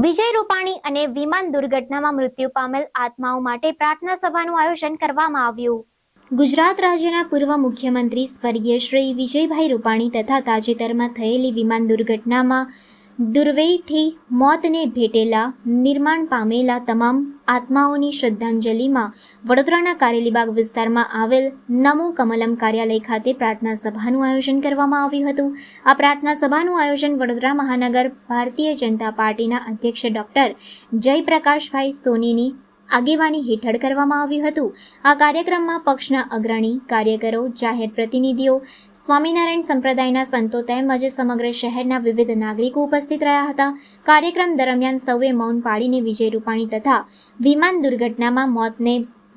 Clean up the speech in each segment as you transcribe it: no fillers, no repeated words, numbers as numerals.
વિજય રૂપાણી અને વિમાન દુર્ઘટનામાં મૃત્યુ પામેલ આત્માઓ માટે પ્રાર્થના સભાનું આયોજન કરવામાં આવ્યું। ગુજરાત રાજ્યના પૂર્વ મુખ્યમંત્રી સ્વર્ગીય શ્રી વિજયભાઈ રૂપાણી તથા તાજેતરમાં થયેલી વિમાન દુર્ઘટનામાં દુર્વૈથી મોતને ભેટેલા નિર્માણ પામેલા તમામ આત્માઓની શ્રદ્ધાંજલિમાં વડોદરાના કારેલીબાગ વિસ્તારમાં આવેલ નમો કમલમ કાર્યાલય ખાતે પ્રાર્થના સભાનું આયોજન કરવામાં આવ્યું હતું। આ પ્રાર્થના સભાનું આયોજન વડોદરા મહાનગર ભારતીય જનતા પાર્ટીના અધ્યક્ષ ડૉક્ટર જયપ્રકાશભાઈ સોનીની આગેવાની હેઠળ કરવામાં આવ્યું હતું। આ કાર્યક્રમમાં પક્ષના અગ્રણી કાર્યકરો, જાહેર પ્રતિનિધિઓ, સ્વામિનારાયણ સંપ્રદાયના સંતો તેમજ સમગ્ર શહેરના વિવિધ નાગરિકો ઉપસ્થિત રહ્યા હતા। કાર્યક્રમ દરમિયાન સૌએ મૌન પાડીને વિજય રૂપાણી તથા વિમાન દુર્ઘટનામાં મોતને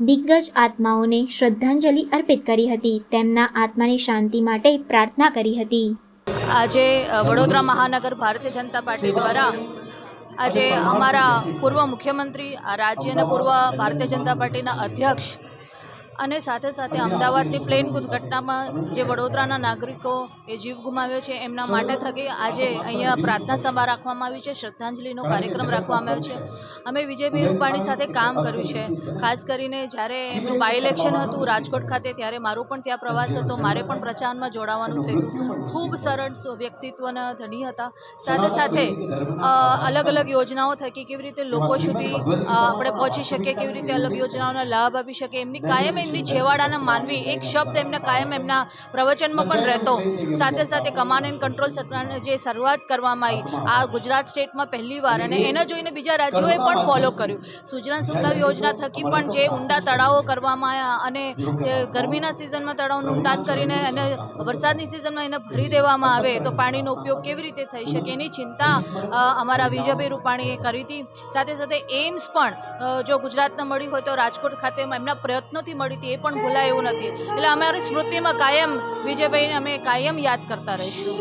દિગ્ગજ આત્માઓને શ્રદ્ધાંજલિ અર્પિત કરી હતી। તેમના આત્માની શાંતિ માટે પ્રાર્થના કરી હતી। આજે વડોદરા મહાનગર ભારતીય જનતા પાર્ટી દ્વારા આજે અમારા પૂર્વ મુખ્યમંત્રી, રાજ્યના પૂર્વ ભારતીય જનતા પાર્ટીના અધ્યક્ષ અને સાથે સાથે અમદાવાદની પ્લેન દુર્ઘટનામાં જે વડોદરાના નાગરિકો એ જીવ ગુમાવ્યો છે એમના માટે થકી આજે અહીંયા પ્રાર્થના સભા રાખવામાં આવી છે, શ્રદ્ધાંજલિનો કાર્યક્રમ રાખવામાં આવ્યો છે। અમે વિજયભાઈ રૂપાણી સાથે કામ કર્યું છે, ખાસ કરીને જ્યારે એમનું બાય ઇલેક્શન હતું રાજકોટ ખાતે ત્યારે મારો પણ ત્યાં પ્રવાસ હતો, મારે પણ પ્રચારમાં જોડાવાનું થયું। ખૂબ સરળ વ્યક્તિત્વના ધણી હતા। સાથે સાથે અલગ અલગ યોજનાઓ થકી કેવી રીતે લોકો સુધી આપણે પહોંચી શકીએ, કેવી રીતે અલગ યોજનાઓનો લાભ આપી શકીએ, એમની કાયમ એમની છેવાડાના માનવી એક શબ્દ એમને કાયમ એમના પ્રવચનમાં પણ રહેતો। સાથે સાથે કમાન્ડ એન્ડ કંટ્રોલ સત્તાની જે શરૂઆત કરવામાં આવી આ ગુજરાત સ્ટેટમાં પહેલીવાર અને એને જોઈને બીજા રાજ્યોએ પણ ફોલો કર્યું। સૂચના સુફલાવ યોજના થકી પણ જે ઊંડા તળાવો કરવામાં આવ્યા અને ગરમીના સિઝનમાં તળાવનું ઊંડાણ કરીને અને વરસાદની સિઝનમાં એને ભરી દેવામાં આવે તો પાણીનો ઉપયોગ કેવી રીતે થઈ શકે એની ચિંતા અમારા વિજયભાઈ રૂપાણીએ કરી હતી। સાથે સાથે એમ્સ પણ જો ગુજરાતને મળી હોય તો રાજકોટ ખાતે એમના પ્રયત્નોથી મળી હતી, એ પણ ભૂલાય એવું નથી। એટલે અમારી સ્મૃતિમાં કાયમ વિજયભાઈને અમે કાયમ યાદ કરતા રહીશું।